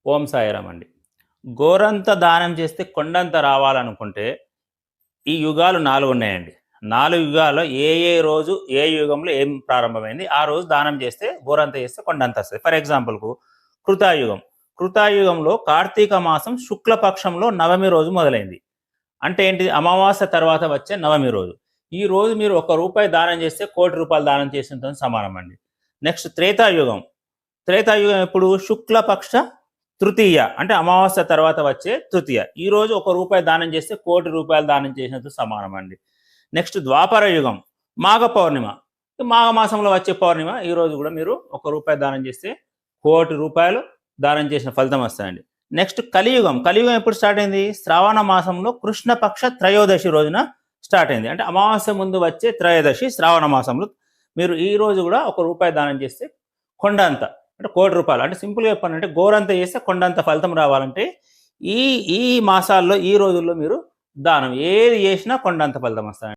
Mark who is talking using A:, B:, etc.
A: ఓం సాయిరామ్ అండి. గోరంత దానం చేస్తే కొండంత రావాలనుకుంటే ఈ యుగాలు 4 ఉన్నాయండి. 4 యుగాల్లో ఏ రోజు, ఏ యుగంలో ఏం ప్రారంభమైంది, ఆ రోజు దానం చేస్తే గోరంత చేస్తే కొండంత వస్తది. ఫర్ ఎగ్జాంపుల్‌కు కృతాయుగం. కృతాయుగంలో కార్తీక మాసం శుక్లపక్షంలో నవమి రోజు మొదలైంది. అంటే ఏంటిది? అమావాస్య తర్వాత వచ్చే నవమి రోజు. ఈ రోజు మీరు ₹1 దానం చేస్తే ₹1,00,00,000 దానం చేసినంతతో సమానమండి. నెక్స్ట్ త్రేతాయుగం. త్రేతాయుగం ఎప్పుడు? శుక్లపక్ష తృతీయ అంటే అమావాస్య తర్వాత వచ్చే తృతీయ. ఈరోజు ₹1 దానం చేస్తే ₹1,00,00,000 దానం చేసినందుకు సమానం అండి. నెక్స్ట్ ద్వాపర యుగం, మాఘ పౌర్ణిమ. మాఘ మాసంలో వచ్చే పౌర్ణిమ. ఈరోజు కూడా మీరు ₹1 దానం చేస్తే ₹1,00,00,000 దానం చేసిన ఫలితం వస్తుందండి. నెక్స్ట్ కలియుగం. కలియుగం ఎప్పుడు స్టార్ట్ అయింది? శ్రావణ మాసంలో కృష్ణపక్ష త్రయోదశి రోజున స్టార్ట్ అయింది. అంటే అమావాస్య ముందు వచ్చే త్రయోదశి శ్రావణ మాసంలో. మీరు ఈ రోజు కూడా ₹1 దానం చేస్తే కొండంత అంటే ₹1,00,00,000 అంటే సింపుల్‌గా చెప్పాలంటే గోరంత చేస్తే కొండంత ఫలితం రావాలంటే ఈ ఈ మాసాల్లో, ఈ రోజుల్లో మీరు దానం ఏది చేసినా కొండంత ఫలితం వస్తదండి.